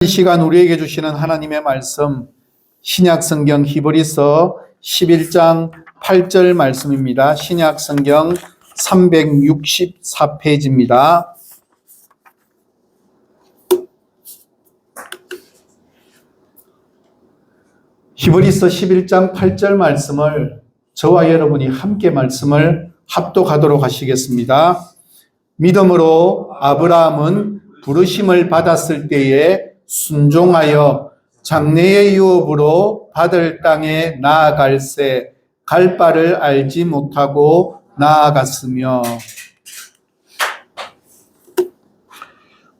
이 시간 우리에게 주시는 하나님의 말씀, 신약성경 히브리서 11장 8절 말씀입니다. 신약성경 364페이지입니다. 히브리서 11장 8절 말씀을 저와 여러분이 함께 말씀을 합독하도록 하시겠습니다. 믿음으로 아브라함은 부르심을 받았을 때에 순종하여 장래의 유업으로 받을 땅에 나아갈새 갈 바를 알지 못하고 나아갔으며.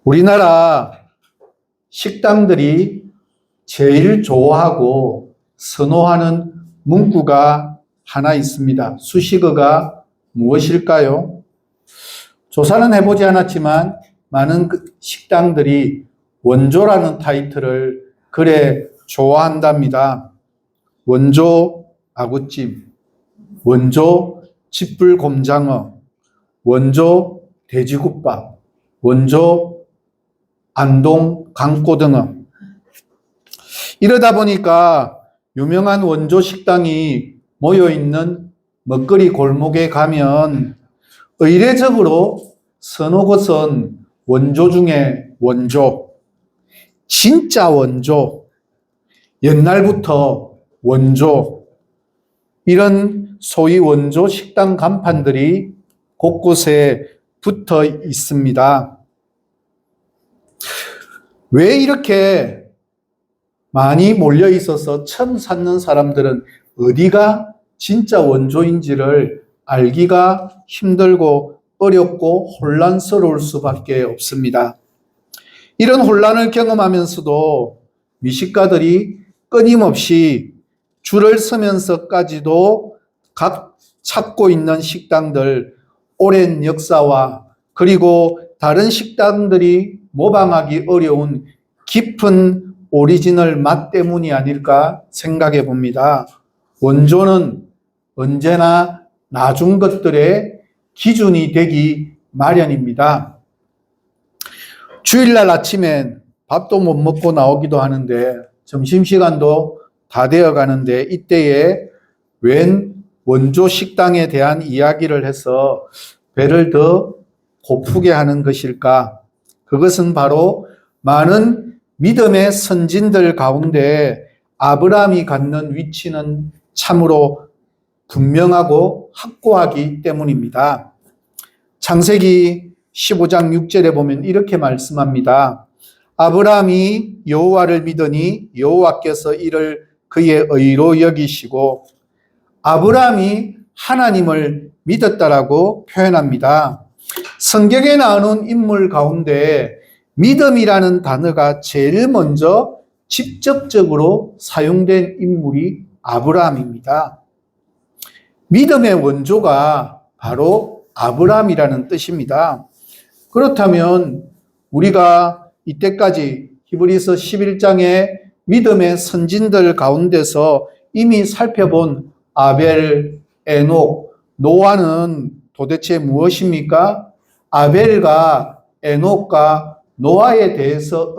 우리나라 식당들이 제일 좋아하고 선호하는 문구가 하나 있습니다. 수식어가 무엇일까요? 조사는 해보지 않았지만 많은 식당들이 원조라는 타이틀을 그래 좋아한답니다. 원조 아구찜, 원조 집불곰장어, 원조 돼지국밥, 원조 안동 강고등어. 이러다 보니까 유명한 원조 식당이 모여있는 먹거리 골목에 가면 의례적으로 서너 곳은 원조 중에 원조, 진짜 원조, 옛날부터 원조, 이런 소위 원조 식당 간판들이 곳곳에 붙어 있습니다. 왜 이렇게 많이 몰려 있어서 처음 찾는 사람들은 어디가 진짜 원조인지를 알기가 힘들고 어렵고 혼란스러울 수밖에 없습니다. 이런 혼란을 경험하면서도 미식가들이 끊임없이 줄을 서면서까지도 각 찾고 있는 식당들, 오랜 역사와 그리고 다른 식당들이 모방하기 어려운 깊은 오리지널 맛 때문이 아닐까 생각해 봅니다. 원조는 언제나 나중 것들의 기준이 되기 마련입니다. 주일날 아침엔 밥도 못 먹고 나오기도 하는데 점심시간도 다 되어 가는데 이때에 웬 원조 식당에 대한 이야기를 해서 배를 더 고프게 하는 것일까? 그것은 바로 많은 믿음의 선진들 가운데 아브라함이 갖는 위치는 참으로 분명하고 확고하기 때문입니다. 창세기 15장 6절에 보면 이렇게 말씀합니다. 아브라함이 여호와를 믿으니 여호와께서 이를 그의 의로 여기시고, 아브라함이 하나님을 믿었다라고 표현합니다. 성경에 나오는 인물 가운데 믿음이라는 단어가 제일 먼저 직접적으로 사용된 인물이 아브라함입니다. 믿음의 원조가 바로 아브라함이라는 뜻입니다. 그렇다면 우리가 이때까지 히브리서 11장의 믿음의 선진들 가운데서 이미 살펴본 아벨, 에녹, 노아는 도대체 무엇입니까? 아벨과 에녹과 노아에 대해서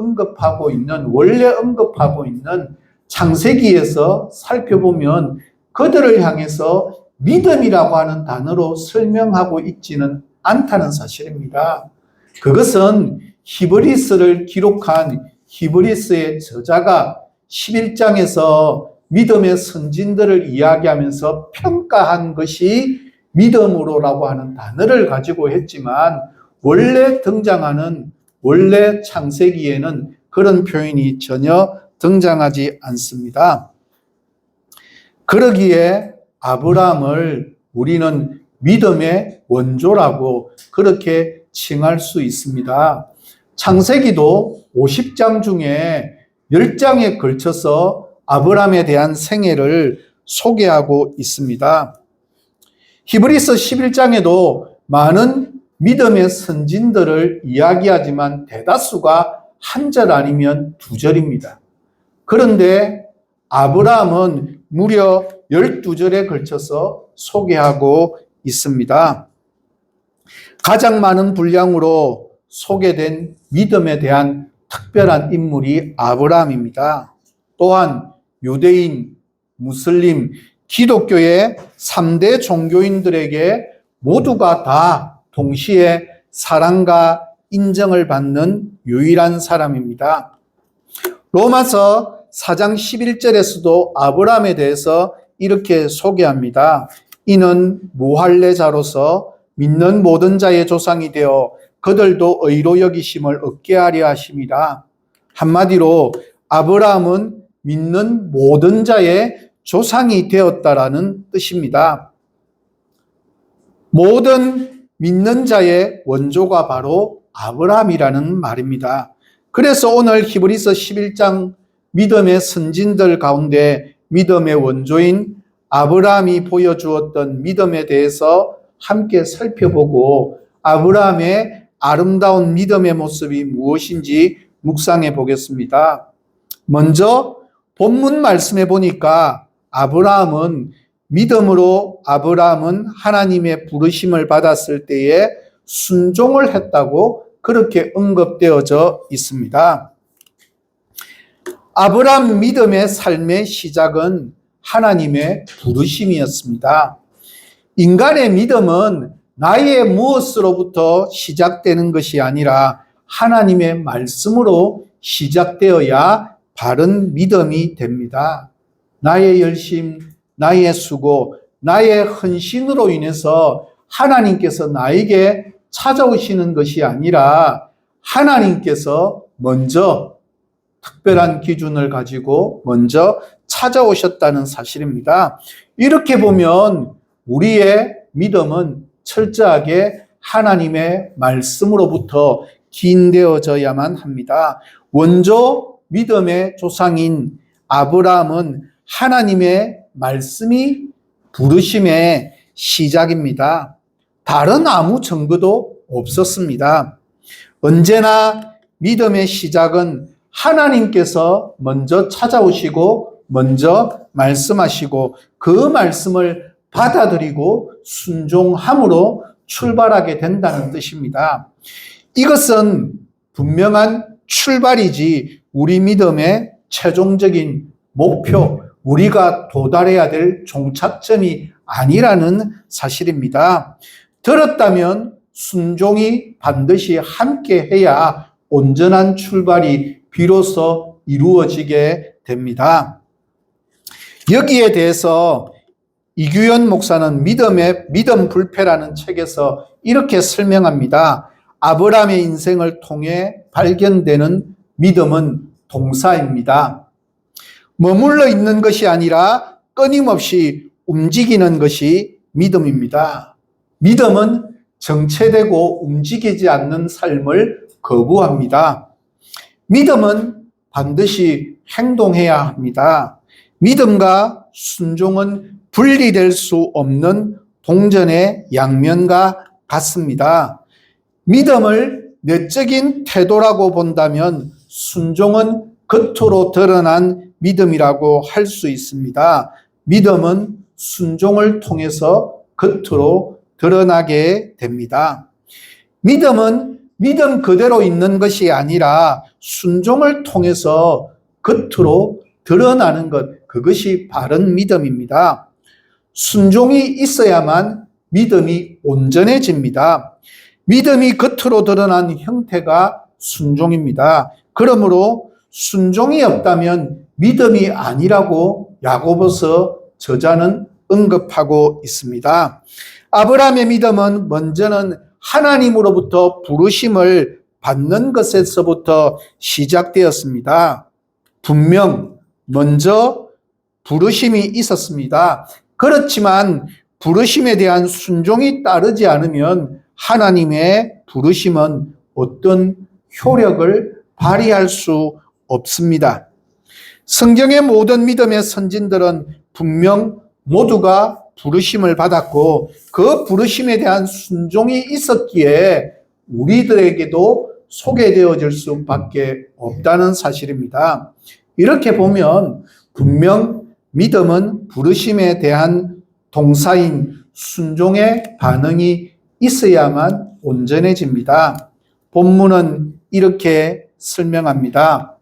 원래 언급하고 있는 창세기에서 살펴보면 그들을 향해서 믿음이라고 하는 단어로 설명하고 있지는 않다는 사실입니다. 그것은 히브리서를 기록한 히브리서의 저자가 11장에서 믿음의 선진들을 이야기하면서 평가한 것이 믿음으로라고 하는 단어를 가지고 했지만 원래 등장하는 원래 창세기에는 그런 표현이 전혀 등장하지 않습니다. 그러기에 아브라함을 우리는 믿음의 원조라고 그렇게 칭할 수 있습니다. 창세기도 50장 중에 10장에 걸쳐서 아브라함에 대한 생애를 소개하고 있습니다. 히브리서 11장에도 많은 믿음의 선진들을 이야기하지만 대다수가 한 절 아니면 두 절입니다. 그런데 아브라함은 무려 12절에 걸쳐서 소개하고 있습니다. 가장 많은 분량으로 소개된 믿음에 대한 특별한 인물이 아브라함입니다. 또한 유대인, 무슬림, 기독교의 3대 종교인들에게 모두가 다 동시에 사랑과 인정을 받는 유일한 사람입니다. 로마서 4장 11절에서도 아브라함에 대해서 이렇게 소개합니다. 이는 무할례자로서 믿는 모든 자의 조상이 되어 그들도 의로 여기심을 얻게 하려 하심이라. 한마디로 아브라함은 믿는 모든 자의 조상이 되었다라는 뜻입니다. 모든 믿는 자의 원조가 바로 아브라함이라는 말입니다. 그래서 오늘 히브리서 11장 믿음의 선진들 가운데 믿음의 원조인 아브라함이 보여주었던 믿음에 대해서 함께 살펴보고 아브라함의 아름다운 믿음의 모습이 무엇인지 묵상해 보겠습니다. 먼저 본문 말씀해 보니까 믿음으로 아브라함은 하나님의 부르심을 받았을 때에 순종을 했다고 그렇게 언급되어져 있습니다. 아브라함 믿음의 삶의 시작은 하나님의 부르심이었습니다. 인간의 믿음은 나의 무엇으로부터 시작되는 것이 아니라 하나님의 말씀으로 시작되어야 바른 믿음이 됩니다. 나의 열심, 나의 수고, 나의 헌신으로 인해서 하나님께서 나에게 찾아오시는 것이 아니라 하나님께서 먼저 특별한 기준을 가지고 먼저 찾아오셨다는 사실입니다. 이렇게 보면 우리의 믿음은 철저하게 하나님의 말씀으로부터 기인되어져야만 합니다. 원조 믿음의 조상인 아브라함은 하나님의 말씀이 부르심의 시작입니다. 다른 아무 증거도 없었습니다. 언제나 믿음의 시작은 하나님께서 먼저 찾아오시고 먼저 말씀하시고 그 말씀을 받아들이고 순종함으로 출발하게 된다는 뜻입니다. 이것은 분명한 출발이지 우리 믿음의 최종적인 목표, 우리가 도달해야 될 종착점이 아니라는 사실입니다. 들었다면 순종이 반드시 함께 해야 온전한 출발이 비로소 이루어지게 됩니다. 여기에 대해서 이규현 목사는 믿음 불패라는 책에서 이렇게 설명합니다. 아브라함의 인생을 통해 발견되는 믿음은 동사입니다. 머물러 있는 것이 아니라 끊임없이 움직이는 것이 믿음입니다. 믿음은 정체되고 움직이지 않는 삶을 거부합니다. 믿음은 반드시 행동해야 합니다. 믿음과 순종은 분리될 수 없는 동전의 양면과 같습니다. 믿음을 내적인 태도라고 본다면 순종은 겉으로 드러난 믿음이라고 할 수 있습니다. 믿음은 순종을 통해서 겉으로 드러나게 됩니다. 믿음은 믿음 그대로 있는 것이 아니라 순종을 통해서 겉으로 드러나는 것, 그것이 바른 믿음입니다. 순종이 있어야만 믿음이 온전해집니다. 믿음이 겉으로 드러난 형태가 순종입니다. 그러므로 순종이 없다면 믿음이 아니라고 야고보서 저자는 언급하고 있습니다. 아브라함의 믿음은 먼저는 하나님으로부터 부르심을 받는 것에서부터 시작되었습니다. 분명 먼저 부르심이 있었습니다. 그렇지만 부르심에 대한 순종이 따르지 않으면 하나님의 부르심은 어떤 효력을 발휘할 수 없습니다. 성경의 모든 믿음의 선진들은 분명 모두가 부르심을 받았고 그 부르심에 대한 순종이 있었기에 우리들에게도 소개되어질 수밖에 없다는 사실입니다. 이렇게 보면 분명 믿음은 부르심에 대한 동사인 순종의 반응이 있어야만 온전해집니다. 본문은 이렇게 설명합니다.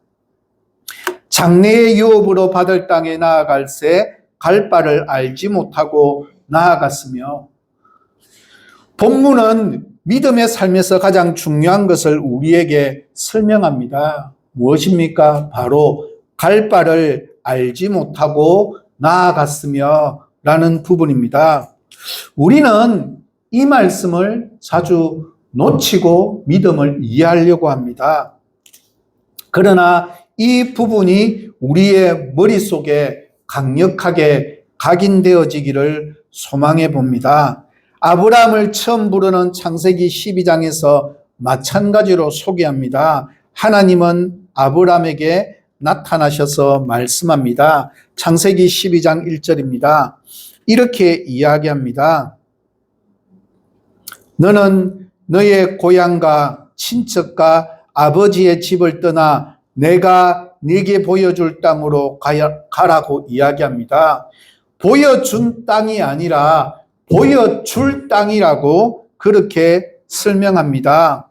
장래의 유업으로 받을 땅에 나아갈새 갈 바를 알지 못하고 나아갔으며, 본문은 믿음의 삶에서 가장 중요한 것을 우리에게 설명합니다. 무엇입니까? 바로 갈 바를 알지 못하고 나아갔으며 라는 부분입니다. 우리는 이 말씀을 자주 놓치고 믿음을 이해하려고 합니다. 그러나 이 부분이 우리의 머릿속에 강력하게 각인되어지기를 소망해 봅니다. 아브라함을 처음 부르는 창세기 12장에서 마찬가지로 소개합니다. 하나님은 아브라함에게 나타나셔서 말씀합니다. 창세기 12장 1절입니다. 이렇게 이야기합니다. 너는 너의 고향과 친척과 아버지의 집을 떠나 내가 네게 보여줄 땅으로 가라고 이야기합니다. 보여준 땅이 아니라 보여줄 땅이라고 그렇게 설명합니다.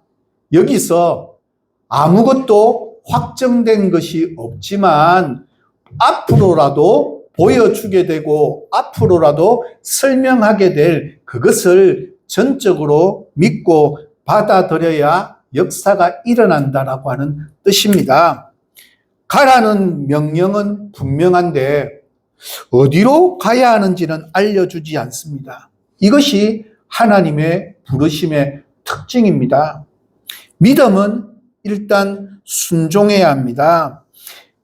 여기서 아무것도 확정된 것이 없지만 앞으로라도 보여주게 되고 앞으로라도 설명하게 될 그것을 전적으로 믿고 받아들여야 역사가 일어난다라고 하는 뜻입니다. 가라는 명령은 분명한데 어디로 가야 하는지는 알려주지 않습니다. 이것이 하나님의 부르심의 특징입니다. 믿음은 일단 순종해야 합니다.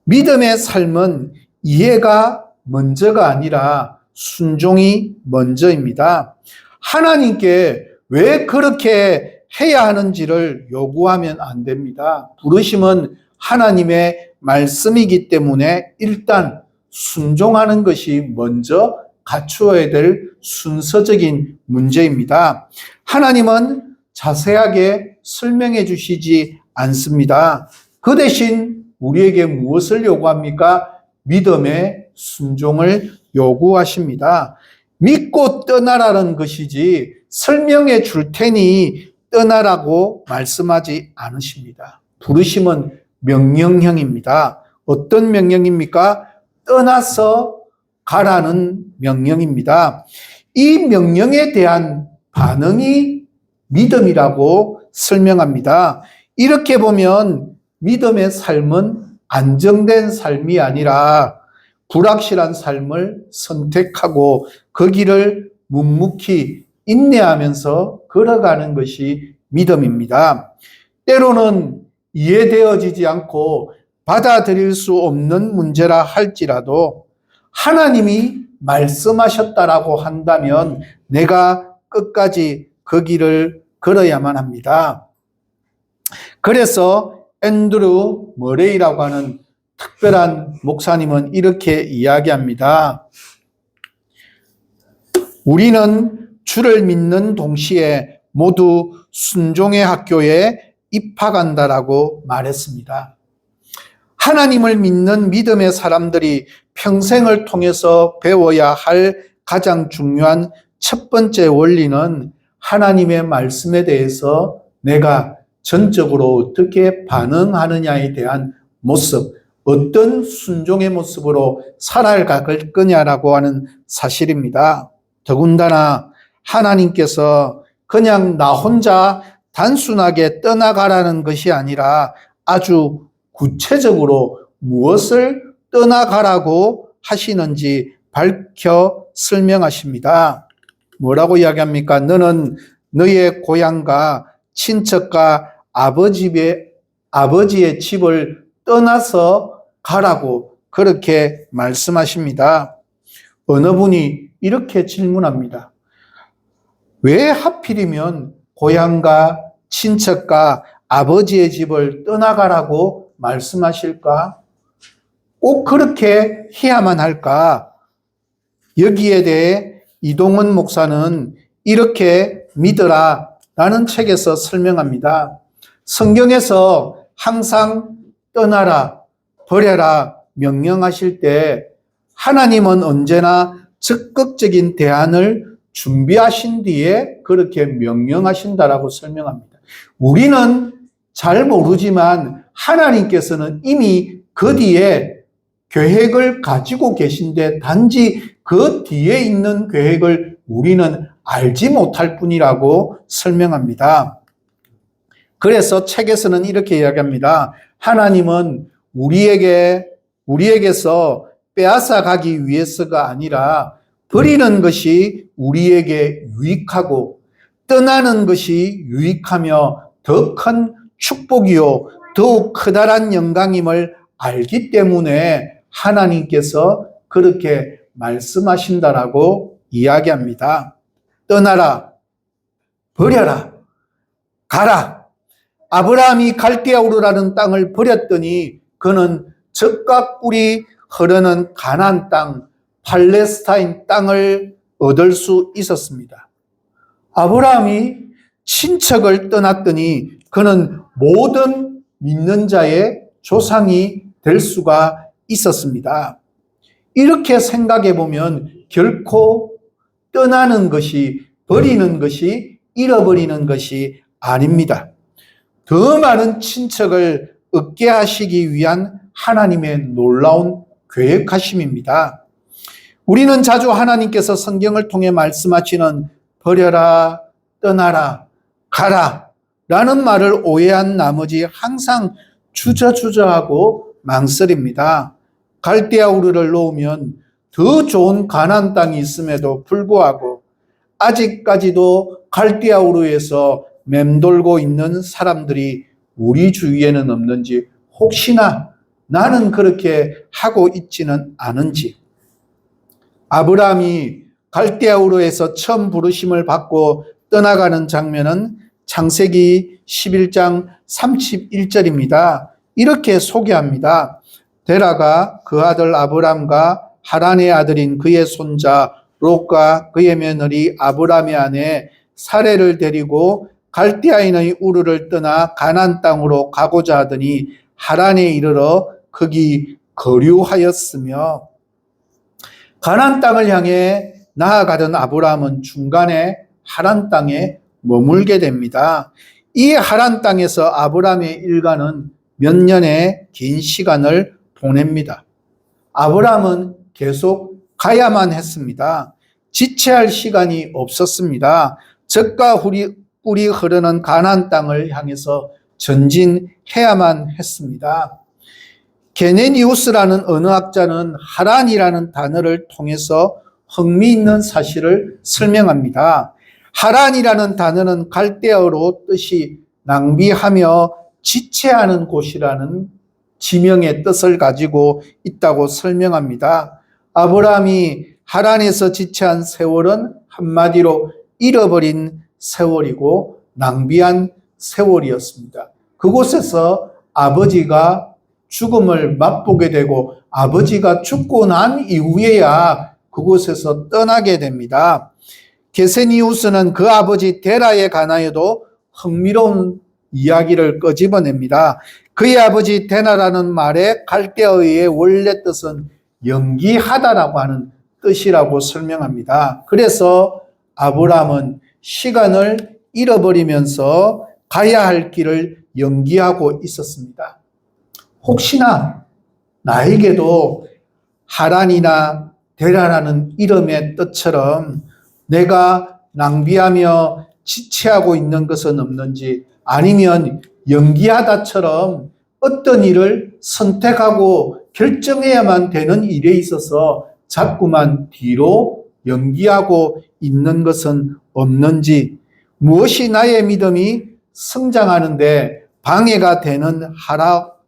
믿음의 삶은 이해가 먼저가 아니라 순종이 먼저입니다. 하나님께 왜 그렇게 해야 하는지를 요구하면 안 됩니다. 부르심은 하나님의 말씀이기 때문에 일단 순종하는 것이 먼저 갖추어야 될 순서적인 문제입니다. 하나님은 자세하게 설명해 주시지 않습니다. 그 대신 우리에게 무엇을 요구합니까? 믿음의 순종을 요구하십니다. 믿고 떠나라는 것이지 설명해 줄 테니 떠나라고 말씀하지 않으십니다. 부르심은 명령형입니다. 어떤 명령입니까? 떠나서 가라는 명령입니다. 이 명령에 대한 반응이 믿음이라고 설명합니다. 이렇게 보면 믿음의 삶은 안정된 삶이 아니라 불확실한 삶을 선택하고 그 길을 묵묵히 인내하면서 걸어가는 것이 믿음입니다. 때로는 이해되어지지 않고 받아들일 수 없는 문제라 할지라도 하나님이 말씀하셨다라고 한다면 내가 끝까지 그 길을 걸어야만 합니다. 그래서 앤드루 머레이라고 하는 특별한 목사님은 이렇게 이야기합니다. 우리는 주를 믿는 동시에 모두 순종의 학교에 입학한다라고 말했습니다. 하나님을 믿는 믿음의 사람들이 평생을 통해서 배워야 할 가장 중요한 첫 번째 원리는 하나님의 말씀에 대해서 내가 전적으로 어떻게 반응하느냐에 대한 모습, 어떤 순종의 모습으로 살아갈 거냐라고 하는 사실입니다. 더군다나 하나님께서 그냥 나 혼자 단순하게 떠나가라는 것이 아니라 아주 구체적으로 무엇을 떠나가라고 하시는지 밝혀 설명하십니다. 뭐라고 이야기합니까? 너는 너의 고향과 친척과 아버지의 집을 떠나서 가라고 그렇게 말씀하십니다. 어느 분이 이렇게 질문합니다. 왜 하필이면 고향과 친척과 아버지의 집을 떠나가라고 말씀하실까? 꼭 그렇게 해야만 할까? 여기에 대해 이동원 목사는 이렇게 믿어라 라는 책에서 설명합니다. 성경에서 항상 떠나라, 버려라 명령하실 때 하나님은 언제나 적극적인 대안을 준비하신 뒤에 그렇게 명령하신다라고 설명합니다. 우리는 잘 모르지만 하나님께서는 이미 그 뒤에 계획을 가지고 계신데 단지 그 뒤에 있는 계획을 우리는 알지 못할 뿐이라고 설명합니다. 그래서 책에서는 이렇게 이야기합니다. 하나님은 우리에게서 빼앗아 가기 위해서가 아니라 버리는 것이 우리에게 유익하고 떠나는 것이 유익하며 더 큰 축복이요 더욱 커다란 영광임을 알기 때문에 하나님께서 그렇게 말씀하신다라고 이야기합니다. 떠나라, 버려라, 가라. 아브라함이 갈대아우르라는 땅을 버렸더니 그는 젖과 꿀이 흐르는 가나안 땅, 팔레스타인 땅을 얻을 수 있었습니다. 아브라함이 친척을 떠났더니 그는 모든 믿는 자의 조상이 될 수가 있었습니다. 이렇게 생각해 보면 결코 떠나는 것이, 버리는 것이, 잃어버리는 것이 아닙니다. 더 많은 친척을 얻게 하시기 위한 하나님의 놀라운 계획하심입니다. 우리는 자주 하나님께서 성경을 통해 말씀하시는 버려라, 떠나라, 가라 라는 말을 오해한 나머지 항상 주저주저하고 망설입니다. 갈대아우르를 놓으면 더 좋은 가나안 땅이 있음에도 불구하고 아직까지도 갈대아우르에서 맴돌고 있는 사람들이 우리 주위에는 없는지, 혹시나 나는 그렇게 하고 있지는 않은지. 아브라함이 갈대아우르에서 처음 부르심을 받고 떠나가는 장면은 창세기 11장 31절입니다. 이렇게 소개합니다. 데라가 그 아들 아브람과 하란의 아들인 그의 손자 롯과 그의 며느리 아브람의 아내 사레를 데리고 갈대아인의 우르를 떠나 가나안 땅으로 가고자 하더니 하란에 이르러 거기 거류하였으며, 가나안 땅을 향해 나아가던 아브라함은 중간에 하란 땅에 머물게 됩니다. 이 하란 땅에서 아브라함의 일가는 몇 년의 긴 시간을 보냅니다. 아브라함은 계속 가야만 했습니다. 지체할 시간이 없었습니다. 젖과 꿀이 흐르는 가나안 땅을 향해서 전진해야만 했습니다. 게네니우스라는 언어학자는 하란이라는 단어를 통해서 흥미있는 사실을 설명합니다. 하란이라는 단어는 갈대어로 뜻이 낭비하며 지체하는 곳이라는 지명의 뜻을 가지고 있다고 설명합니다. 아브라함이 하란에서 지체한 세월은 한마디로 잃어버린 세월이고 낭비한 세월이었습니다. 그곳에서 아버지가 죽음을 맛보게 되고 아버지가 죽고 난 이후에야 그곳에서 떠나게 됩니다. 게세니우스는 그 아버지 데라에 관하여도 흥미로운 이야기를 끄집어냅니다. 그의 아버지 데나라는 말의 갈대어의 원래 뜻은 연기하다라고 하는 뜻이라고 설명합니다. 그래서 아브라함은 시간을 잃어버리면서 가야 할 길을 연기하고 있었습니다. 혹시나 나에게도 하란이나 데라라는 이름의 뜻처럼 내가 낭비하며 지체하고 있는 것은 없는지, 아니면 연기하다처럼 어떤 일을 선택하고 결정해야만 되는 일에 있어서 자꾸만 뒤로 연기하고 있는 것은 없는지, 무엇이 나의 믿음이 성장하는데 방해가 되는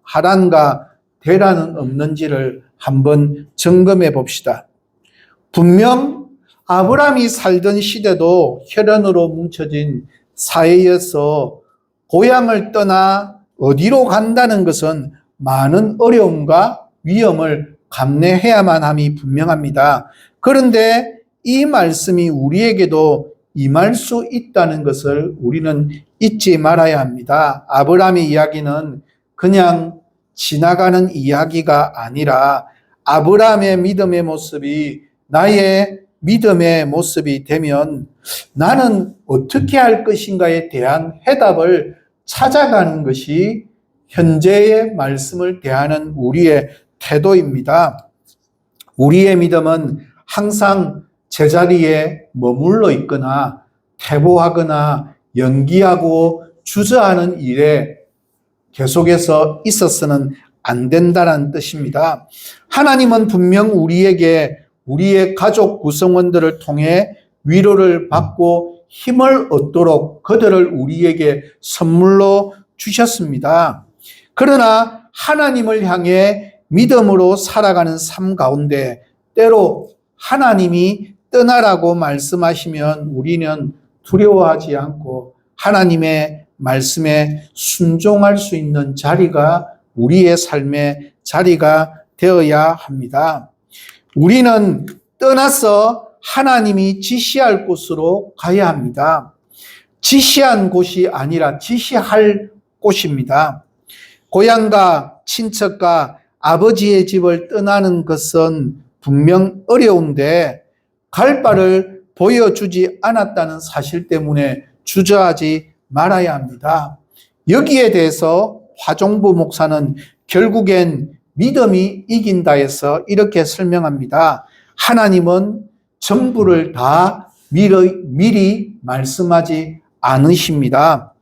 하란과 데라는 없는지를 한번 점검해 봅시다. 분명 아브라함이 살던 시대도 혈연으로 뭉쳐진 사회여서 고향을 떠나 어디로 간다는 것은 많은 어려움과 위험을 감내해야만 함이 분명합니다. 그런데 이 말씀이 우리에게도 임할 수 있다는 것을 우리는 잊지 말아야 합니다. 아브라함의 이야기는 그냥 지나가는 이야기가 아니라 아브라함의 믿음의 모습이 나의 믿음의 모습이 되면 나는 어떻게 할 것인가에 대한 해답을 찾아가는 것이 현재의 말씀을 대하는 우리의 태도입니다. 우리의 믿음은 항상 제자리에 머물러 있거나 퇴보하거나 연기하고 주저하는 일에 계속해서 있어서는 안 된다는 뜻입니다. 하나님은 분명 우리에게 우리의 가족 구성원들을 통해 위로를 받고 힘을 얻도록 그들을 우리에게 선물로 주셨습니다. 그러나 하나님을 향해 믿음으로 살아가는 삶 가운데 때로 하나님이 떠나라고 말씀하시면 우리는 두려워하지 않고 하나님의 말씀에 순종할 수 있는 자리가 우리의 삶의 자리가 되어야 합니다. 우리는 떠나서 하나님이 지시할 곳으로 가야 합니다. 지시한 곳이 아니라 지시할 곳입니다. 고향과 친척과 아버지의 집을 떠나는 것은 분명 어려운데 갈 바를 보여주지 않았다는 사실 때문에 주저하지 말아야 합니다. 여기에 대해서 화종부 목사는 결국엔 믿음이 이긴다 해서 이렇게 설명합니다. 하나님은 전부를 다 미리 말씀하지 않으십니다.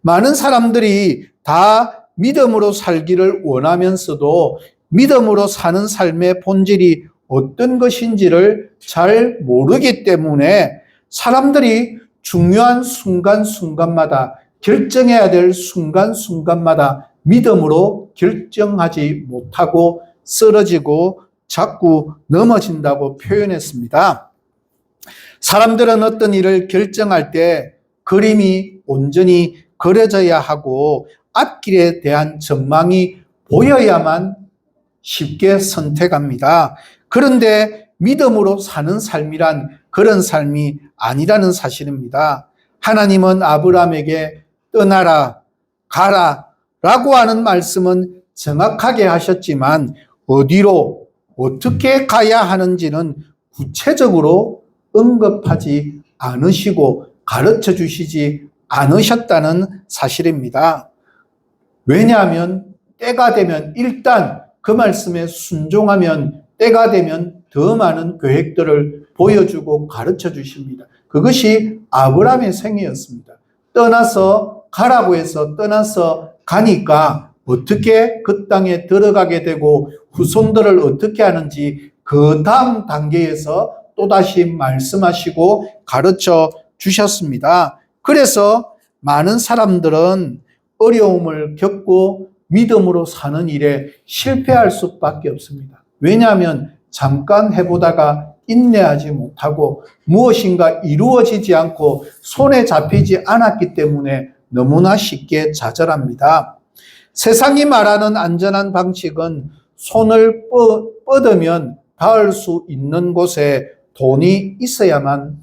많은 사람들이 다 믿음으로 살기를 원하면서도 믿음으로 사는 삶의 본질이 어떤 것인지를 잘 모르기 때문에 사람들이 중요한 순간순간마다 결정해야 될 순간순간마다 믿음으로 결정하지 못하고 쓰러지고 자꾸 넘어진다고 표현했습니다. 사람들은 어떤 일을 결정할 때 그림이 온전히 그려져야 하고 앞길에 대한 전망이 보여야만 쉽게 선택합니다. 그런데 믿음으로 사는 삶이란 그런 삶이 아니라는 사실입니다. 하나님은 아브라함에게 떠나라, 가라 라고 하는 말씀은 정확하게 하셨지만 어디로 어떻게 가야 하는지는 구체적으로 언급하지 않으시고 가르쳐 주시지 않으셨다는 사실입니다. 왜냐하면 때가 되면 일단 그 말씀에 순종하면 때가 되면 더 많은 계획들을 보여주고 가르쳐 주십니다. 그것이 아브라함의 생애였습니다. 떠나서 가라고 해서 떠나서 가니까 어떻게 그 땅에 들어가게 되고 후손들을 어떻게 하는지 그 다음 단계에서 또다시 말씀하시고 가르쳐 주셨습니다. 그래서 많은 사람들은 어려움을 겪고 믿음으로 사는 일에 실패할 수밖에 없습니다. 왜냐하면 잠깐 해보다가 인내하지 못하고 무엇인가 이루어지지 않고 손에 잡히지 않았기 때문에 너무나 쉽게 좌절합니다. 세상이 말하는 안전한 방식은 손을 뻗으면 닿을 수 있는 곳에 돈이 있어야만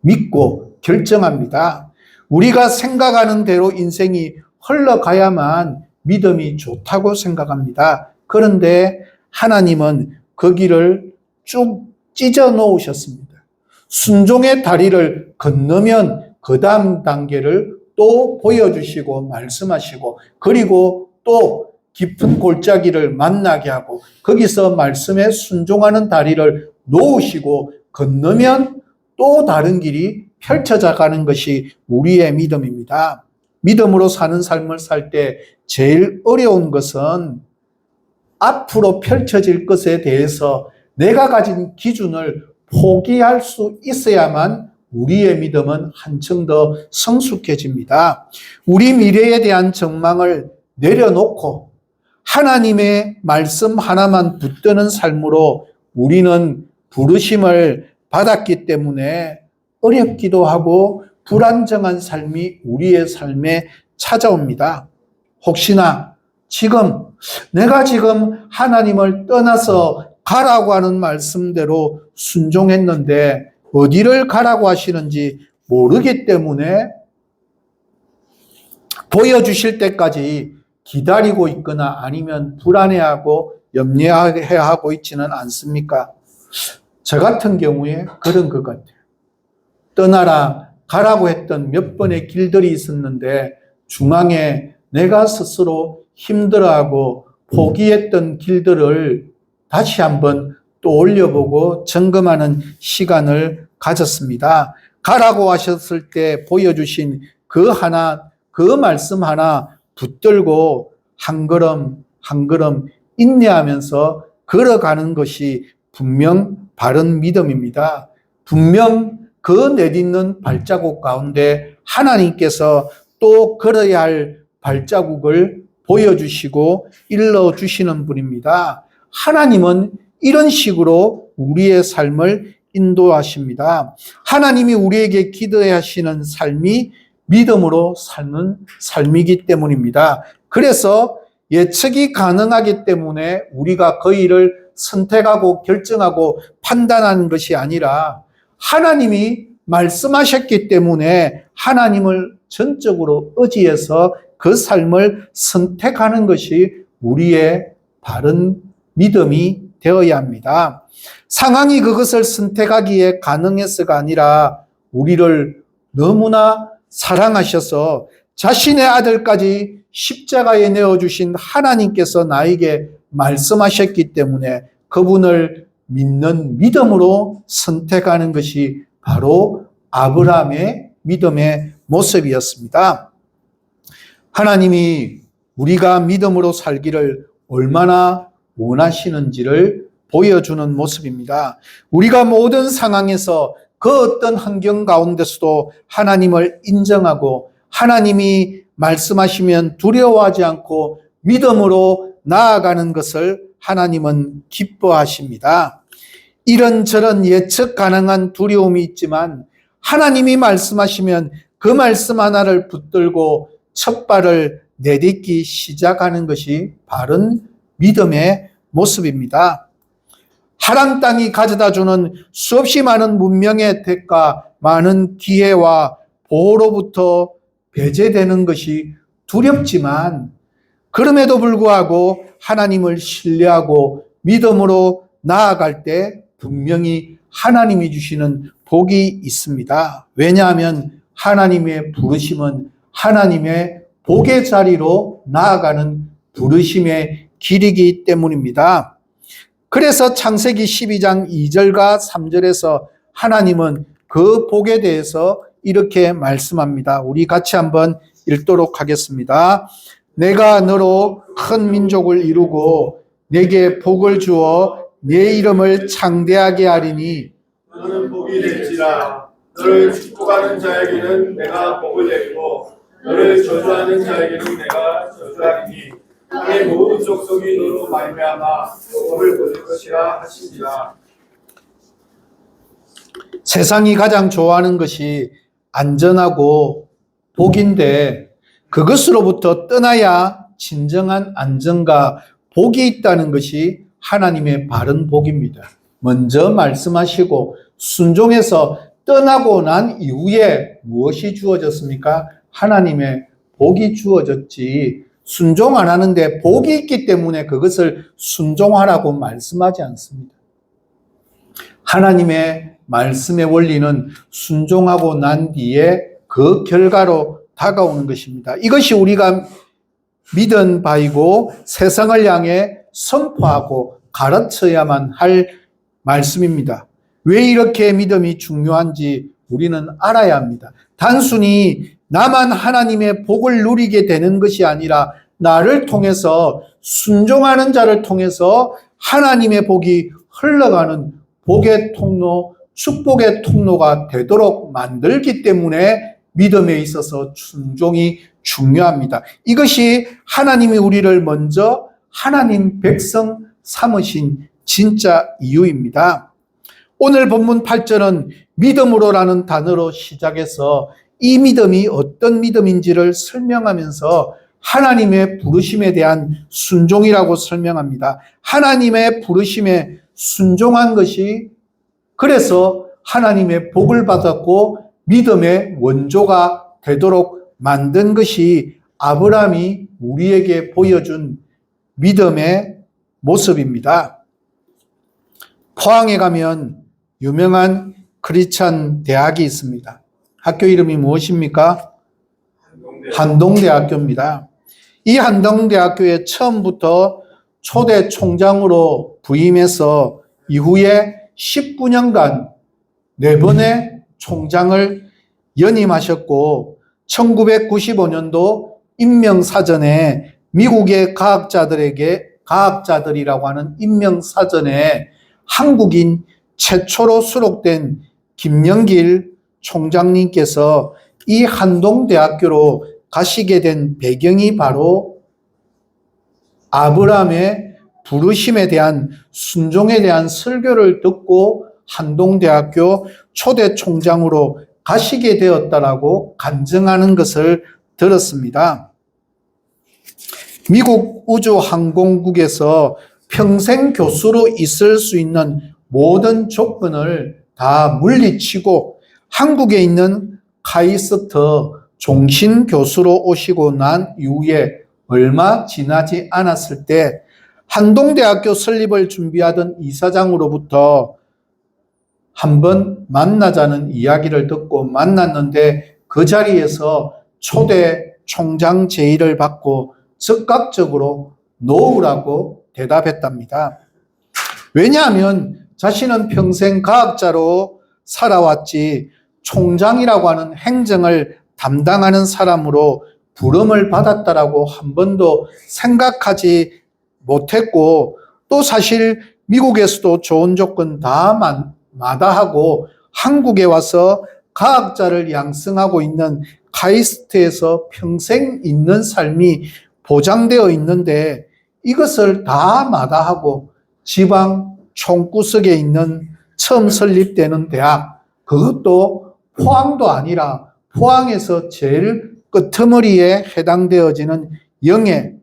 믿고 결정합니다. 우리가 생각하는 대로 인생이 흘러가야만 믿음이 좋다고 생각합니다. 그런데 하나님은 그 길을 쭉 찢어 놓으셨습니다. 순종의 다리를 건너면 그 다음 단계를 또 보여주시고 말씀하시고 그리고 또 깊은 골짜기를 만나게 하고 거기서 말씀에 순종하는 다리를 놓으시고 건너면 또 다른 길이 펼쳐져 가는 것이 우리의 믿음입니다. 믿음으로 사는 삶을 살 때 제일 어려운 것은 앞으로 펼쳐질 것에 대해서 내가 가진 기준을 포기할 수 있어야만 우리의 믿음은 한층 더 성숙해집니다. 우리 미래에 대한 전망을 내려놓고 하나님의 말씀 하나만 붙드는 삶으로 우리는 부르심을 받았기 때문에 어렵기도 하고 불안정한 삶이 우리의 삶에 찾아옵니다. 혹시나 내가 지금 하나님을 떠나서 가라고 하는 말씀대로 순종했는데 어디를 가라고 하시는지 모르기 때문에 보여주실 때까지 기다리고 있거나 아니면 불안해하고 염려하고 있지는 않습니까? 저 같은 경우에 그런 것 같아요. 떠나라, 가라고 했던 몇 번의 길들이 있었는데 중앙에 내가 스스로 힘들어하고 포기했던 길들을 다시 한번 또 올려보고 점검하는 시간을 가졌습니다. 가라고 하셨을 때 보여주신 그 말씀 하나 붙들고 한 걸음 한 걸음 인내하면서 걸어가는 것이 분명 바른 믿음입니다. 분명 그 내딛는 발자국 가운데 하나님께서 또 걸어야 할 발자국을 보여주시고 일러주시는 분입니다. 하나님은 이런 식으로 우리의 삶을 인도하십니다. 하나님이 우리에게 기도해 하시는 삶이 믿음으로 사는 삶이기 때문입니다. 그래서 예측이 가능하기 때문에 우리가 그 일을 선택하고 결정하고 판단하는 것이 아니라 하나님이 말씀하셨기 때문에 하나님을 전적으로 의지해서 그 삶을 선택하는 것이 우리의 바른 믿음이 되어야 합니다. 상황이 그것을 선택하기에 가능해서가 아니라 우리를 너무나 사랑하셔서 자신의 아들까지 십자가에 내어주신 하나님께서 나에게 말씀하셨기 때문에 그분을 믿는 믿음으로 선택하는 것이 바로 아브라함의 믿음의 모습이었습니다. 하나님이 우리가 믿음으로 살기를 얼마나 원하시는지를 보여주는 모습입니다. 우리가 모든 상황에서 그 어떤 환경 가운데서도 하나님을 인정하고 하나님이 말씀하시면 두려워하지 않고 믿음으로 나아가는 것을 하나님은 기뻐하십니다. 이런저런 예측 가능한 두려움이 있지만 하나님이 말씀하시면 그 말씀 하나를 붙들고 첫 발을 내딛기 시작하는 것이 바른 믿음의 모습입니다. 하란 땅이 가져다주는 수없이 많은 문명의 혜택과 많은 기회와 보호로부터 배제되는 것이 두렵지만 그럼에도 불구하고 하나님을 신뢰하고 믿음으로 나아갈 때 분명히 하나님이 주시는 복이 있습니다. 왜냐하면 하나님의 부르심은 하나님의 복의 자리로 나아가는 부르심의 길이기 때문입니다. 그래서 창세기 12장 2절과 3절에서 하나님은 그 복에 대해서 이렇게 말씀합니다. 우리 같이 한번 읽도록 하겠습니다. 내가 너로 큰 민족을 이루고 내게 복을 주어 내 이름을 창대하게 하리니 너는 복이 될지라. 너를 축복하는 자에게는 내가 복을 내리고 너를 저주하는 자에게는 내가 저주하리니 땅의 모든 족속이 너로 말미암아 복을 거둘 것이라 하시니라. 세상이 가장 좋아하는 것이 안전하고 복인데 그것으로부터 떠나야 진정한 안정과 복이 있다는 것이 하나님의 바른 복입니다. 먼저 말씀하시고 순종해서 떠나고 난 이후에 무엇이 주어졌습니까? 하나님의 복이 주어졌지 순종 안 하는데 복이 있기 때문에 그것을 순종하라고 말씀하지 않습니다. 하나님의 말씀의 원리는 순종하고 난 뒤에 그 결과로 다가오는 것입니다. 이것이 우리가 믿은 바이고 세상을 향해 선포하고 가르쳐야만 할 말씀입니다. 왜 이렇게 믿음이 중요한지 우리는 알아야 합니다. 단순히 나만 하나님의 복을 누리게 되는 것이 아니라 나를 통해서 순종하는 자를 통해서 하나님의 복이 흘러가는 복의 통로, 축복의 통로가 되도록 만들기 때문에 믿음에 있어서 순종이 중요합니다. 이것이 하나님이 우리를 먼저 하나님 백성 삼으신 진짜 이유입니다. 오늘 본문 8절은 믿음으로라는 단어로 시작해서 이 믿음이 어떤 믿음인지를 설명하면서 하나님의 부르심에 대한 순종이라고 설명합니다. 하나님의 부르심에 순종한 것이 그래서 하나님의 복을 받았고 믿음의 원조가 되도록 만든 것이 아브라함이 우리에게 보여준 믿음의 모습입니다. 포항에 가면 유명한 크리스찬 대학이 있습니다. 학교 이름이 무엇입니까? 한동대학교입니다. 이 한동대학교에 처음부터 초대 총장으로 부임해서 이후에 19년간 4번의 총장을 연임하셨고 1995년도 임명사전에 미국의 과학자들이라고 하는 임명사전에 한국인 최초로 수록된 김영길 총장님께서 이 한동대학교로 가시게 된 배경이 바로 아브라함의 부르심에 대한 순종에 대한 설교를 듣고 한동대학교 초대 총장으로 가시게 되었다라고 간증하는 것을 들었습니다. 미국 우주항공국에서 평생 교수로 있을 수 있는 모든 조건을 다 물리치고 한국에 있는 카이스트 종신교수로 오시고 난 이후에 얼마 지나지 않았을 때 한동대학교 설립을 준비하던 이사장으로부터 한번 만나자는 이야기를 듣고 만났는데 그 자리에서 초대 총장 제의를 받고 즉각적으로 노우라고 대답했답니다. 왜냐하면 자신은 평생 과학자로 살아왔지 총장이라고 하는 행정을 담당하는 사람으로 부름을 받았다라고 한 번도 생각하지 못했고 또 사실 미국에서도 좋은 조건 다 마다하고 한국에 와서 과학자를 양성하고 있는 카이스트에서 평생 있는 삶이 보장되어 있는데 이것을 다 마다하고 지방 총구석에 있는 처음 설립되는 대학, 그것도 포항도 아니라 포항에서 제일 끄트머리에 해당되어지는 영해,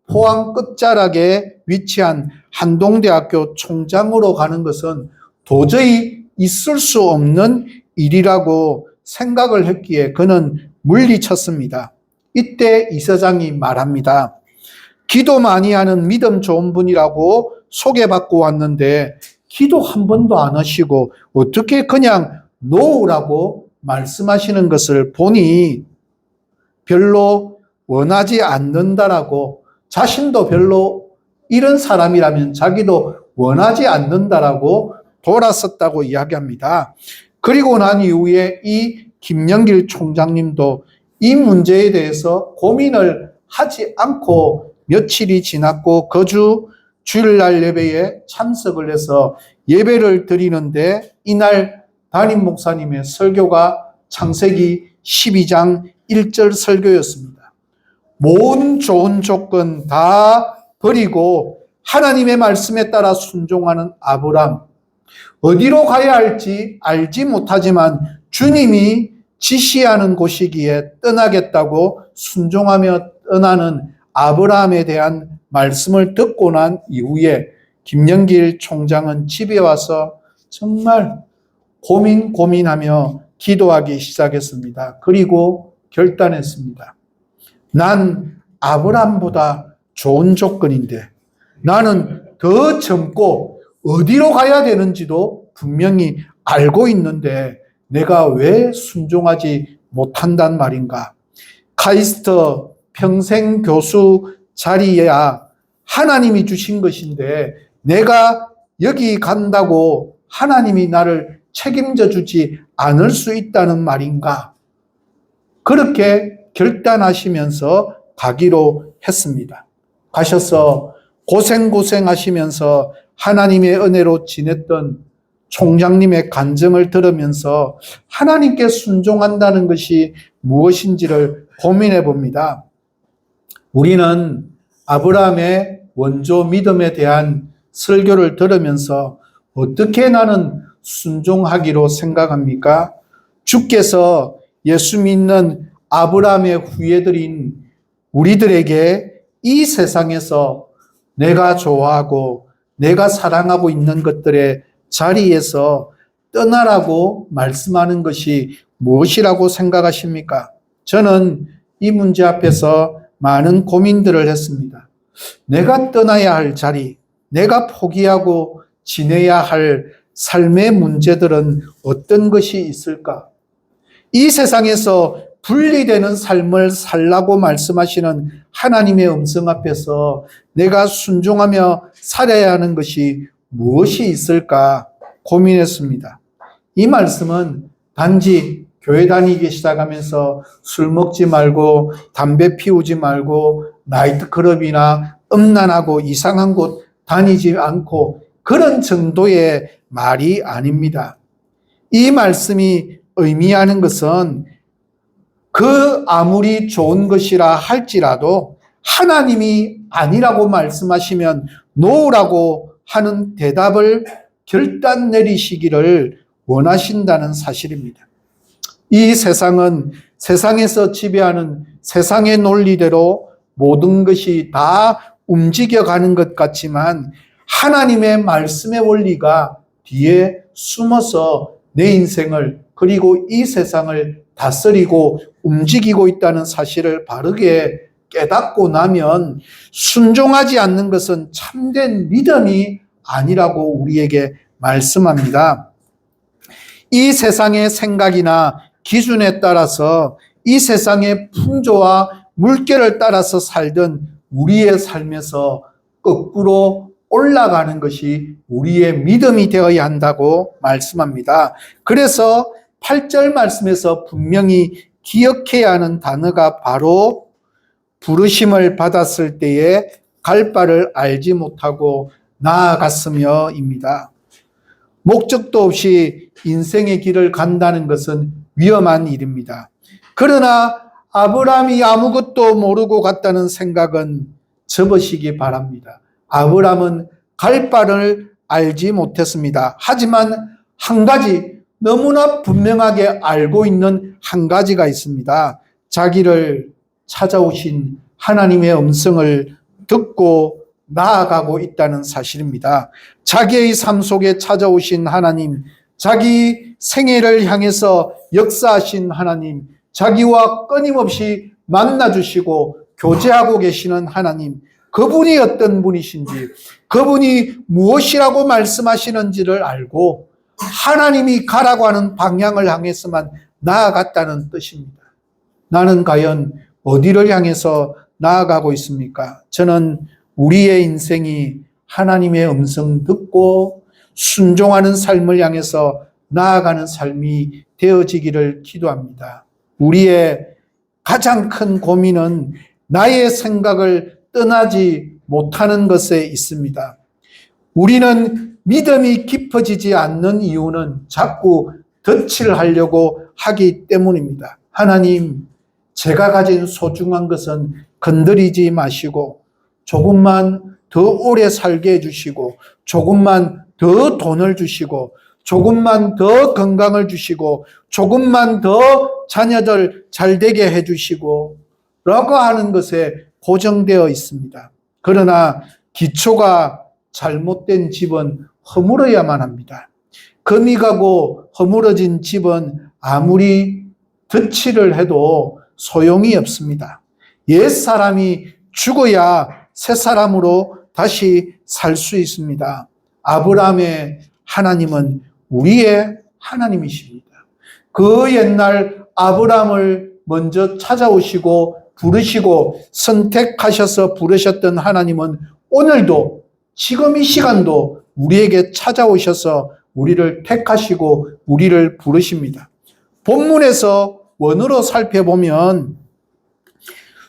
포항 끝자락에 위치한 한동대학교 총장으로 가는 것은 도저히 있을 수 없는 일이라고 생각을 했기에 그는 물리쳤습니다. 이때 이사장이 말합니다. 기도 많이 하는 믿음 좋은 분이라고 소개받고 왔는데 기도 한 번도 안 하시고 어떻게 그냥 노우라고 말씀하시는 것을 보니 별로 원하지 않는다라고, 자신도 별로 이런 사람이라면 자기도 원하지 않는다라고 돌아섰다고 이야기합니다. 그리고 난 이후에 이 김영길 총장님도 이 문제에 대해서 고민을 하지 않고 며칠이 지났고 거주 주일날 예배에 참석을 해서 예배를 드리는데 이날 담임 목사님의 설교가 창세기 12장 1절 설교였습니다. 모든 좋은 조건 다 버리고 하나님의 말씀에 따라 순종하는 아브람, 어디로 가야 할지 알지 못하지만 주님이 지시하는 곳이기에 떠나겠다고 순종하며 떠나는 아브라함에 대한 말씀을 듣고 난 이후에 김영길 총장은 집에 와서 정말 고민하며 기도하기 시작했습니다. 그리고 결단했습니다. 난 아브라함보다 좋은 조건인데 나는 더 젊고 어디로 가야 되는지도 분명히 알고 있는데 내가 왜 순종하지 못한단 말인가? 카이스트 평생 교수 자리야 하나님이 주신 것인데 내가 여기 간다고 하나님이 나를 책임져 주지 않을 수 있다는 말인가? 그렇게 결단하시면서 가기로 했습니다. 가셔서 고생하시면서 하나님의 은혜로 지냈던 총장님의 간증을 들으면서 하나님께 순종한다는 것이 무엇인지를 고민해 봅니다. 우리는 아브라함의 원조 믿음에 대한 설교를 들으면서 어떻게 나는 순종하기로 생각합니까? 주께서 예수 믿는 아브라함의 후예들인 우리들에게 이 세상에서 내가 좋아하고 내가 사랑하고 있는 것들의 자리에서 떠나라고 말씀하는 것이 무엇이라고 생각하십니까? 저는 이 문제 앞에서 많은 고민들을 했습니다. 내가 떠나야 할 자리, 내가 포기하고 지내야 할 삶의 문제들은 어떤 것이 있을까? 이 세상에서 분리되는 삶을 살라고 말씀하시는 하나님의 음성 앞에서 내가 순종하며 살아야 하는 것이 무엇이 있을까 고민했습니다. 이 말씀은 단지 교회 다니기 시작하면서 술 먹지 말고 담배 피우지 말고 나이트클럽이나 음란하고 이상한 곳 다니지 않고 그런 정도의 말이 아닙니다. 이 말씀이 의미하는 것은 그 아무리 좋은 것이라 할지라도 하나님이 아니라고 말씀하시면 노라고 하는 대답을 결단 내리시기를 원하신다는 사실입니다. 이 세상은 세상에서 지배하는 세상의 논리대로 모든 것이 다 움직여가는 것 같지만 하나님의 말씀의 원리가 뒤에 숨어서 내 인생을 그리고 이 세상을 다스리고 움직이고 있다는 사실을 바르게 깨닫고 나면 순종하지 않는 것은 참된 믿음이 아니라고 우리에게 말씀합니다. 이 세상의 생각이나 기준에 따라서 이 세상의 풍조와 물결을 따라서 살던 우리의 삶에서 거꾸로 올라가는 것이 우리의 믿음이 되어야 한다고 말씀합니다. 그래서 8절 말씀에서 분명히 기억해야 하는 단어가 바로 부르심을 받았을 때에 갈 바를 알지 못하고 나아갔으며입니다. 목적도 없이 인생의 길을 간다는 것은 위험한 일입니다. 그러나 아브라함이 아무것도 모르고 갔다는 생각은 접으시기 바랍니다. 아브라함은 갈 바를 알지 못했습니다. 하지만 한 가지 너무나 분명하게 알고 있는 한 가지가 있습니다. 자기를 찾아오신 하나님의 음성을 듣고 나아가고 있다는 사실입니다. 자기의 삶 속에 찾아오신 하나님, 자기 생애를 향해서 역사하신 하나님, 자기와 끊임없이 만나주시고 교제하고 계시는 하나님, 그분이 어떤 분이신지, 그분이 무엇이라고 말씀하시는지를 알고 하나님이 가라고 하는 방향을 향해서만 나아갔다는 뜻입니다. 나는 과연 어디를 향해서 나아가고 있습니까? 저는 우리의 인생이 하나님의 음성 듣고 순종하는 삶을 향해서 나아가는 삶이 되어지기를 기도합니다. 우리의 가장 큰 고민은 나의 생각을 떠나지 못하는 것에 있습니다. 우리는 믿음이 깊어지지 않는 이유는 자꾸 덧칠 하려고 하기 때문입니다. 하나님, 제가 가진 소중한 것은 건드리지 마시고 조금만 더 오래 살게 해주시고 조금만 더 돈을 주시고 조금만 더 건강을 주시고 조금만 더 자녀들 잘 되게 해주시고 라고 하는 것에 고정되어 있습니다. 그러나 기초가 잘못된 집은 허물어야만 합니다. 금이 가고 허물어진 집은 아무리 덧칠을 해도 소용이 없습니다. 옛사람이 죽어야 새사람으로 다시 살 수 있습니다. 아브라함의 하나님은 우리의 하나님이십니다. 그 옛날 아브라함을 먼저 찾아오시고 부르시고 선택하셔서 부르셨던 하나님은 오늘도 지금 이 시간도 우리에게 찾아오셔서 우리를 택하시고 우리를 부르십니다. 본문에서 원어로 살펴보면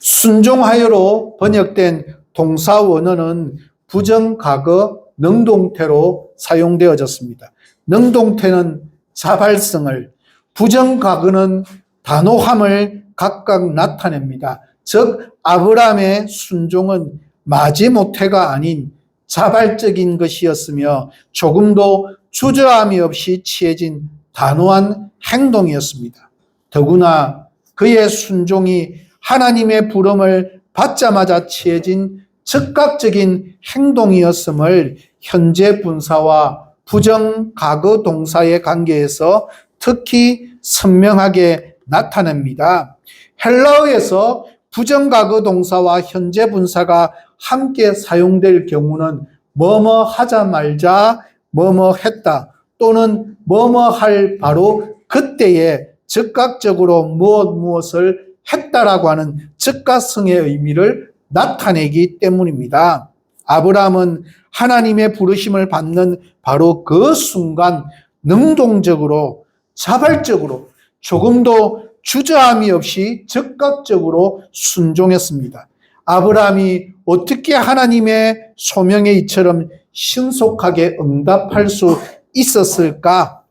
순종하여로 번역된 동사 원어는 부정과거 능동태로 사용되어졌습니다. 능동태는 자발성을, 부정과거는 단호함을 각각 나타냅니다. 즉 아브라함의 순종은 마지못해가 아닌 자발적인 것이었으며 조금도 주저함이 없이 취해진 단호한 행동이었습니다. 더구나 그의 순종이 하나님의 부름을 받자마자 취해진 즉각적인 행동이었음을 현재 분사와 부정과거 동사의 관계에서 특히 선명하게 나타냅니다. 헬라어에서 부정과거 동사와 현재 분사가 함께 사용될 경우는 뭐뭐 하자 말자, 뭐뭐 했다 또는 뭐뭐 할 바로 그때에 즉각적으로 무엇을 했다라고 하는 즉각성의 의미를 나타내기 때문입니다. 아브라함은 하나님의 부르심을 받는 바로 그 순간 능동적으로 자발적으로 조금도 주저함이 없이 즉각적으로 순종했습니다. 아브라함이 어떻게 하나님의 소명에 이처럼 신속하게 응답할 수 있었을까?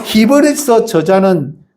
히브리서 저자는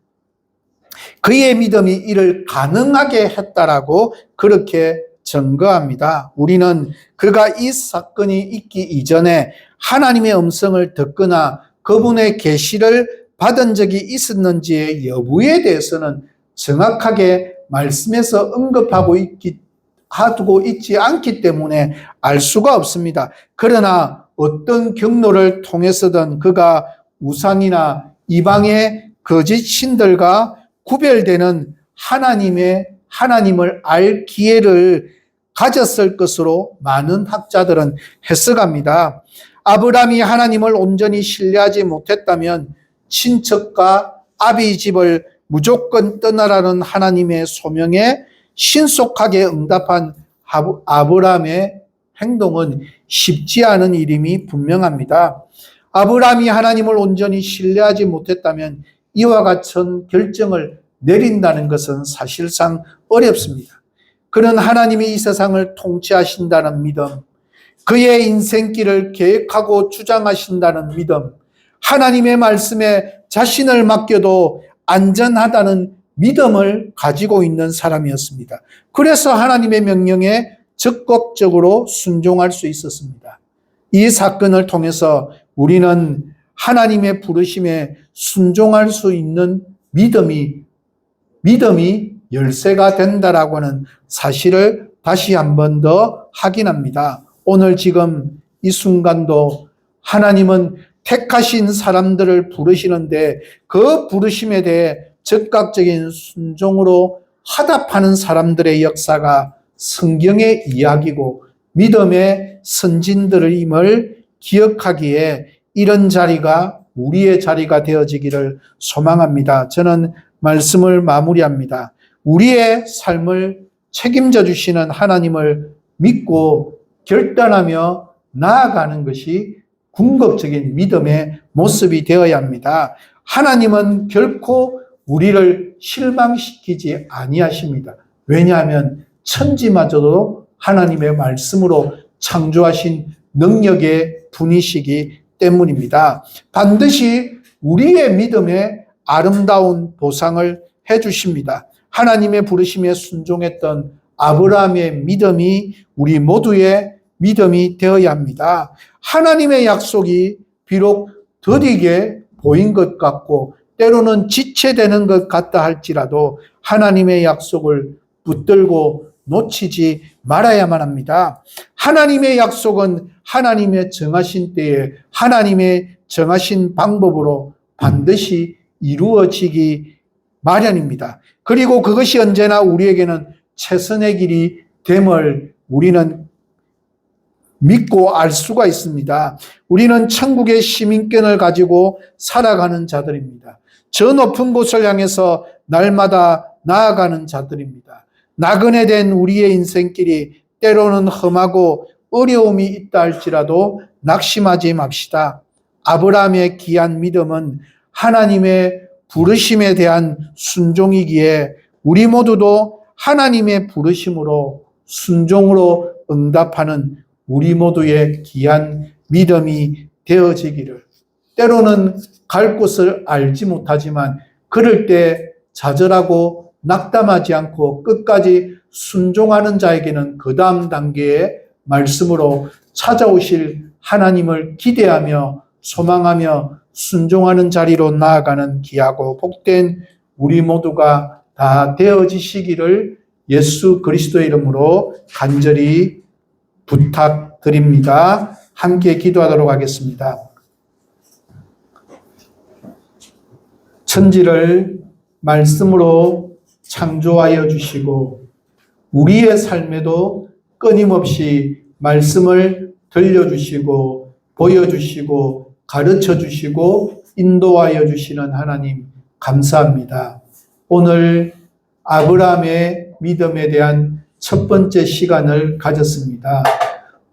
그의 믿음이 이를 가능하게 했다라고 그렇게 증거합니다. 우리는 그가 이 사건이 있기 이전에 하나님의 음성을 듣거나 그분의 계시를 받은 적이 있었는지의 여부에 대해서는 정확하게 말씀에서 언급하고 있지 않기 때문에 알 수가 없습니다. 그러나 어떤 경로를 통해서든 그가 우상이나 이방의 거짓 신들과 구별되는 하나님을 알 기회를 가졌을 것으로 많은 학자들은 해석합니다. 아브라함이 하나님을 온전히 신뢰하지 못했다면 친척과 아비 집을 무조건 떠나라는 하나님의 소명에 신속하게 응답한 아브라함의 행동은 쉽지 않은 일임이 분명합니다. 아브라함이 하나님을 온전히 신뢰하지 못했다면 이와 같은 결정을 내린다는 것은 사실상 어렵습니다. 그는 하나님이 이 세상을 통치하신다는 믿음, 그의 인생길을 계획하고 주장하신다는 믿음, 하나님의 말씀에 자신을 맡겨도 안전하다는 믿음을 가지고 있는 사람이었습니다. 그래서 하나님의 명령에 적극적으로 순종할 수 있었습니다. 이 사건을 통해서 우리는 하나님의 부르심에 순종할 수 있는 믿음이 열쇠가 된다라고 하는 사실을 다시 한 번 더 확인합니다. 오늘 지금 이 순간도 하나님은 택하신 사람들을 부르시는데 그 부르심에 대해 즉각적인 순종으로 화답하는 사람들의 역사가 성경의 이야기고 믿음의 선진들임을 기억하기에 이런 자리가 우리의 자리가 되어지기를 소망합니다. 저는 말씀을 마무리합니다. 우리의 삶을 책임져 주시는 하나님을 믿고 결단하며 나아가는 것이 궁극적인 믿음의 모습이 되어야 합니다. 하나님은 결코 우리를 실망시키지 아니하십니다. 왜냐하면 천지마저도 하나님의 말씀으로 창조하신 능력의 분이시기 때문입니다. 반드시 우리의 믿음에 아름다운 보상을 해주십니다. 하나님의 부르심에 순종했던 아브라함의 믿음이 우리 모두의 믿음이 되어야 합니다. 하나님의 약속이 비록 더디게 보인 것 같고 때로는 지체되는 것 같다 할지라도 하나님의 약속을 붙들고 놓치지 말아야만 합니다. 하나님의 약속은 하나님의 정하신 때에 하나님의 정하신 방법으로 반드시 이루어지기 마련입니다. 그리고 그것이 언제나 우리에게는 최선의 길이 됨을 우리는 믿고 알 수가 있습니다. 우리는 천국의 시민권을 가지고 살아가는 자들입니다. 저 높은 곳을 향해서 날마다 나아가는 자들입니다. 나그네 된 우리의 인생길이 때로는 험하고 어려움이 있다 할지라도 낙심하지 맙시다. 아브라함의 귀한 믿음은 하나님의 부르심에 대한 순종이기에 우리 모두도 하나님의 부르심으로 순종으로 응답하는 우리 모두의 귀한 믿음이 되어지기를, 때로는 갈 곳을 알지 못하지만 그럴 때 좌절하고 낙담하지 않고 끝까지 순종하는 자에게는 그 다음 단계의 말씀으로 찾아오실 하나님을 기대하며 소망하며 순종하는 자리로 나아가는 귀하고 복된 우리 모두가 다 되어지시기를 예수 그리스도의 이름으로 간절히 부탁드립니다. 함께 기도하도록 하겠습니다. 천지를 말씀으로 창조하여 주시고 우리의 삶에도 끊임없이 말씀을 들려주시고 보여주시고 가르쳐 주시고 인도하여 주시는 하나님 감사합니다. 오늘 아브라함의 믿음에 대한 첫 번째 시간을 가졌습니다.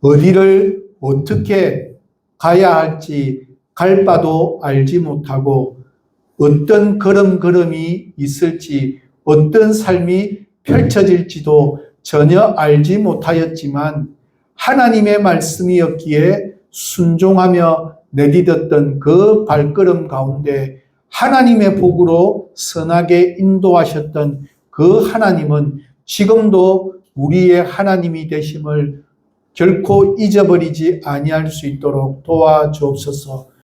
어디를 어떻게 가야 할지 갈 바도 알지 못하고 어떤 걸음걸음이 있을지 어떤 삶이 펼쳐질지도 전혀 알지 못하였지만 하나님의 말씀이었기에 순종하며 내딛었던 그 발걸음 가운데 하나님의 복으로 선하게 인도하셨던 그 하나님은 지금도 우리의 하나님이 되심을 결코 잊어버리지 아니할 수 있도록 도와주옵소서.